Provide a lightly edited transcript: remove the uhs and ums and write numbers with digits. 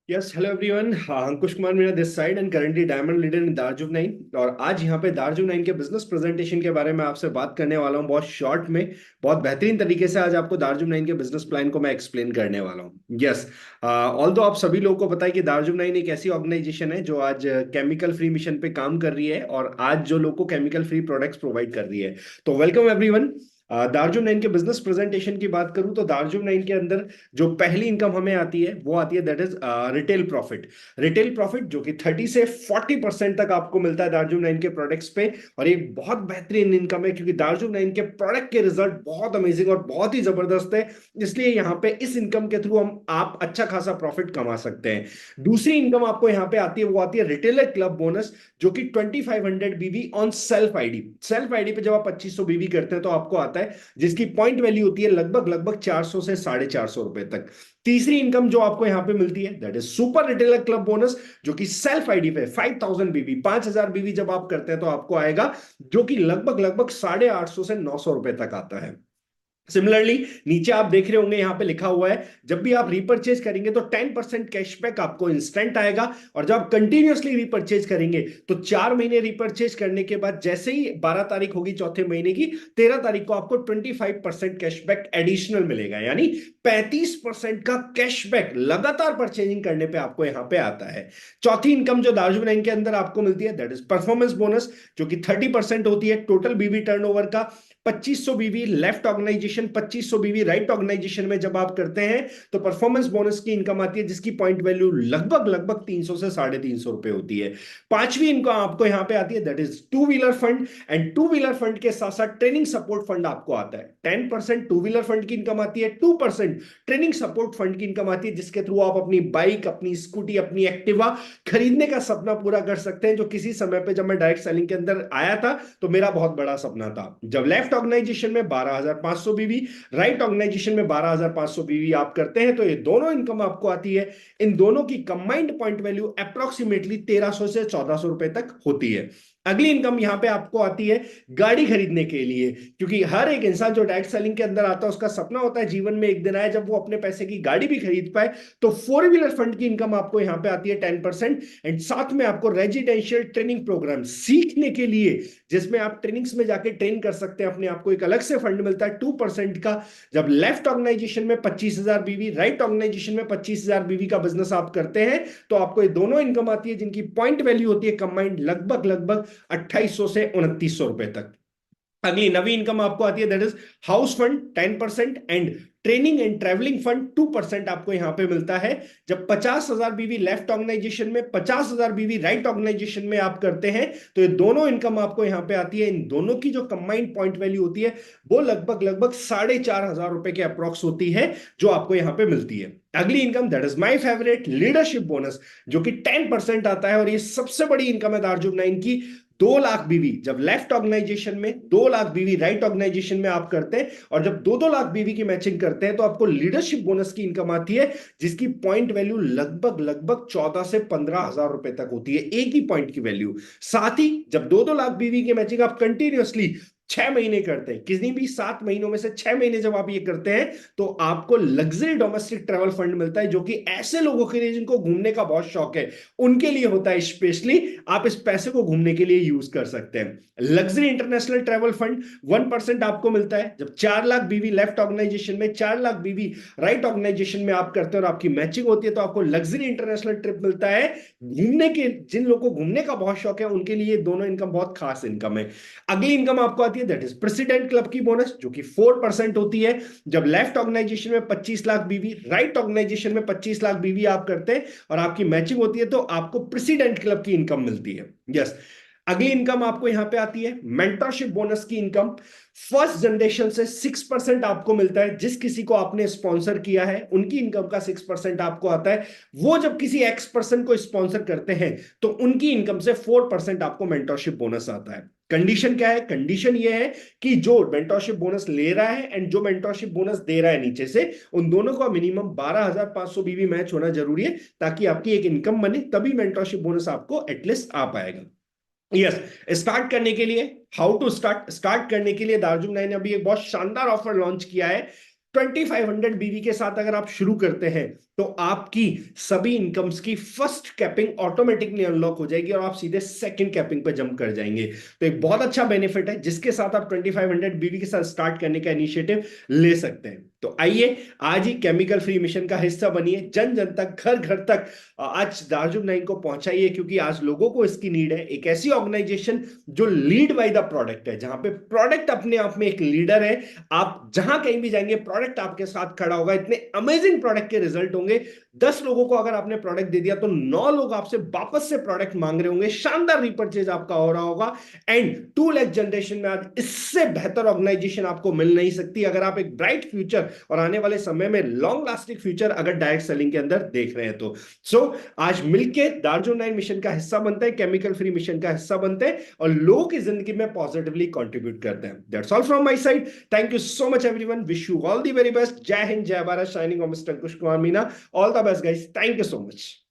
Yes hello everyone. Ankush Kumar मेरा this side and currently diamond leader in दार्जुब nine. और आज यहाँ पे दार्जुब नाइन के बिजनेस प्रेजेंटेशन के बारे में आपसे बात करने वाला हूँ, बहुत शॉर्ट में, बहुत बेहतरीन तरीके से। आज आपको दार्जुब नाइन के बिजनेस प्लान को मैं एक्सप्लेन करने वाला हूँ। यस, ऑल दो आप सभी लोगों को पता है कि दार्जुब नाइन एक ऐसी ऑर्गेनाइजेशन है जो आज केमिकल फ्री मिशन पे काम कर रही है और आज जो लोग को केमिकल फ्री प्रोडक्ट्स प्रोवाइड कर रही है। तो वेलकम एवरीवन। दार्जुब नाइन के बिजनेस प्रेजेंटेशन की बात करूं तो दार्जुब नाइन के अंदर जो पहली इनकम हमें आती है वो आती है, that is retail profit. Retail profit जो कि 30 से 40% तक आपको मिलता है दार्जुब नाइन के प्रोडक्ट्स पे। और ये बहुत बेहतरीन इनकम है क्योंकि दार्जुब नाइन के प्रोडक्ट के रिजल्ट बहुत अमेजिंग और बहुत ही जबरदस्त है। इसलिए यहाँ पे इस इनकम के थ्रू हम आप अच्छा खासा प्रॉफिट कमा सकते हैं। दूसरी इनकम आपको यहाँ पे आती है, वो आती है रिटेलर क्लब बोनस, जो कि 2500 बीवी on self ID. Self ID पे जब आप 2500 बीवी करते हैं तो आपको आता है, जिसकी पॉइंट वैल्यू होती है लगभग लगभग 400 से 450 रुपए तक। तीसरी इनकम जो आपको यहां पे मिलती है, that is super retailer club bonus, जो कि सेल्फ आईडी पे 5000 बीवी, 5000 बीवी जब आप करते हैं तो आपको आएगा, जो कि लगभग लगभग 850 से 900 रुपए तक आता है। सिमिलरली नीचे आप देख रहे होंगे, यहां पे लिखा हुआ है, जब भी आप रीपर्चेज करेंगे तो 10% कैशबैक आपको इंस्टेंट आएगा। और जब आप कंटिन्यूअसली रीपर्चेज करेंगे तो 4 महीने रीपर्चेज करने के बाद जैसे ही 12 तारीख होगी चौथे महीने की, 13 तारीख को आपको 25% कैशबैक एडिशनल मिलेगा, यानी 35% का कैशबैक लगातार परचेजिंग करने पे आपको यहां पे आता है। चौथी इनकम जो दार्जुब नाइन के अंदर आपको मिलती है, दैट इज परफॉर्मेंस बोनस, जो कि 30% होती है टोटल बीवी टर्नओवर का। 2500 बीवी लेफ्ट ऑर्गेनाइजेशन, 2500 बीवी राइट ऑर्गेनाइजेशन में जब आप करते हैं तो परफॉर्मेंस बोनस की इनकम आती है, जिसकी पॉइंट वैल्यू लगभग लगभग 300 से 350 रुपए होती है। पांचवी इनकम आपको यहां पे आती है, that is two wheeler fund. And two wheeler fund के साथ साथ ट्रेनिंग सपोर्ट फंड आपको आता है। 10% टू व्हीलर फंड की इनकम आती है, 2% ट्रेनिंग सपोर्ट फंड की इनकम आती है, जिसके थ्रू आप अपनी बाइक, अपनी स्कूटी, अपनी एक्टिवा खरीदने का सपना पूरा कर सकते हैं, जो किसी समय पे जब मैं डायरेक्ट सेलिंग के अंदर आया था तो मेरा बहुत बड़ा सपना था। जब लेफ्ट ऑर्गेनाइजेशन में 12500 बीवी, राइट ऑर्गेनाइजेशन में 12500 बीवी आप करते हैं तो ये दोनों इनकम आपको आती है। इन दोनों की कंबाइंड पॉइंट वैल्यू अप्रोक्सीमेटली 1300 से 1400 रुपए तक होती है। अगली इनकम यहां पे आपको आती है गाड़ी खरीदने के लिए, क्योंकि हर एक इंसान जो डायरेक्ट सेलिंग के अंदर आता है उसका सपना होता है जीवन में एक दिन आए जब वो अपने पैसे की गाड़ी भी खरीद पाए। तो फोर व्हीलर फंड की इनकम आपको यहां पे आती है 10%। एंड साथ में आपको रेजिडेंशियल ट्रेनिंग प्रोग्राम सीखने के लिए, जिसमें आप ट्रेनिंग्स में जाके ट्रेन कर सकते हैं अपने आपको, एक अलग से फंड मिलता है 2% का। जब लेफ्ट ऑर्गेनाइजेशन में 25,000 बीवी, राइट ऑर्गेनाइजेशन में 25,000 बीवी का बिजनेस आप करते हैं तो आपको ये दोनों इनकम आती है, जिनकी पॉइंट वैल्यू होती है कंबाइंड लगभग लगभग 2800 से 2900 रुपए तक। अगली नवी इनकम आपको आती है, that is house fund 10%। And training and travelling fund 2% आपको यहां पे मिलता है। जब 50,000 बीवी लेफ्ट ऑर्गेनाइजेशन में, 50,000 बीवी राइट ऑर्गेनाइजेशन में आप करते हैं तो ये दोनों इनकम आपको यहां पे आती है। इन दोनों की जो कंबाइंड पॉइंट वैल्यू होती है वो लगभग लगभग 4,500 रुपए के अप्रोक्स होती है, जो आपको यहां पे मिलती है। अगली income, that is my favourite, leadership bonus, जो कि 10% आता है। और ये सबसे बड़ी इनकम है दार्जुब नाइन की। 2 लाख बीवी जब लेफ्ट ऑर्गेनाइजेशन में, 2 लाख बीवी राइट ऑर्गेनाइजेशन में आप करते हैं, और जब 2-2 लाख बीवी की मैचिंग करते हैं तो आपको लीडरशिप बोनस की इनकम आती है, जिसकी पॉइंट वैल्यू लगभग लगभग 14 से 15,000 रुपए तक होती है, एक ही पॉइंट की वैल्यू। साथ ही जब 2-2 लाख बीवी की मैचिंग आप कंटिन्यूअसली 6 महीने करते हैं, किसी भी 7 महीनों में से 6 महीने जब आप ये करते हैं तो आपको लग्जरी डोमेस्टिक ट्रेवल फंड मिलता है, जो कि ऐसे लोगों के लिए जिनको घूमने का बहुत शौक है उनके लिए होता है स्पेशली। आप इस पैसे को घूमने के लिए यूज कर सकते हैं। लग्जरी इंटरनेशनल ट्रेवल फंड 1% आपको मिलता है। जब 4 लाख बीवी लेफ्ट ऑर्गेनाइजेशन में, 4 लाख बीवी राइट ऑर्गेनाइजेशन में आप करते हैं और आपकी मैचिंग होती है तो आपको लग्जरी इंटरनेशनल ट्रिप मिलता है। घूमने के, जिन लोगों को घूमने का बहुत शौक है उनके लिए दोनों इनकम बहुत खास इनकम है। अगली इनकम आपको आती है, दैट इज प्रेसिडेंट क्लब की बोनस, जो कि 4% होती है। जब लेफ्ट ऑर्गेनाइजेशन में 25 लाख बीवी, राइट ऑर्गेनाइजेशन में 25 लाख बीवी आप करते हैं और आपकी मैचिंग होती है तो आपको प्रेसिडेंट क्लब की इनकम मिलती है। यस। अगली इनकम आपको यहां पे आती है मेंटरशिप बोनस की इनकम। फर्स्ट जनरेशन से 6% आपको मिलता है, जिस किसी को आपने स्पॉन्सर किया है उनकी इनकम का 6% आपको आता है। वो जब किसी एक्स पर्सन को स्पॉन्सर करते हैं तो उनकी इनकम से 4% आपको मेंटरशिप बोनस आता है। कंडीशन क्या है? कंडीशन ये है कि जो मेंटरशिप बोनस ले रहा है एंड जो मेंटरशिप बोनस दे रहा है नीचे से, उन दोनों का मिनिमम 12,500 बीवी मैच होना जरूरी है, ताकि आपकी एक इनकम बने, तभी मेंटरशिप बोनस आपको एटलीस्ट आ पाएगा। यस। स्टार्ट करने के लिए, हाउ टू स्टार्ट करने के लिए दार्जुम नाइन ने अभी एक बहुत शानदार ऑफर लॉन्च किया है। 2500 बीवी के साथ अगर आप शुरू करते हैं तो आपकी सभी इनकम्स की फर्स्ट कैपिंग ऑटोमेटिकली अनलॉक हो जाएगी और आप सीधे सेकंड कैपिंग पे जंप कर जाएंगे। तो एक बहुत अच्छा बेनिफिट है जिसके साथ आप 2500 बीवी के साथ स्टार्ट करने का इनिशिएटिव ले सकते हैं। तो आइए आज ही केमिकल फ्री मिशन का हिस्सा बनिए, जन जन तक, घर घर तक आज दार्जुब 9 को पहुंचाइए, क्योंकि आज लोगों को इसकी नीड है। एक ऐसी ऑर्गेनाइजेशन जो लीड बाय द प्रोडक्ट है, जहां पे प्रोडक्ट अपने आप में एक लीडर है। आप जहां कहीं भी जाएंगे प्रोडक्ट आपके साथ खड़ा होगा। इतने अमेजिंग प्रोडक्ट के रिजल्ट होंगे। 10 लोगों को अगर आपने प्रोडक्ट दे दिया तो 9 लोग आपसे वापस से प्रोडक्ट मांग रहे होंगे। शानदार रिपर्चेज आपका हो रहा होगा। एंड 2 लाख जनरेशन में आज इससे बेहतर ऑर्गेनाइजेशन आपको मिल नहीं सकती अगर आप एक ब्राइट फ्यूचर और आने वाले समय में लॉन्ग लास्टिंग फ्यूचर अगर डायरेक्ट सेलिंग के अंदर देख रहे हैं तो। आज मिलके दार्जुन 9 मिशन का हिस्सा बनते हैं, केमिकल फ्री मिशन का हिस्सा बनते हैं और लोगों की जिंदगी में पॉजिटिवली कंट्रीब्यूट करते हैं। That's all from my side. Thank you so much everyone. Wish you all the very best. जय हिंद, जय Bharat. Shining of mister Ankush Kumar Meena. All the best guys. Thank you so much.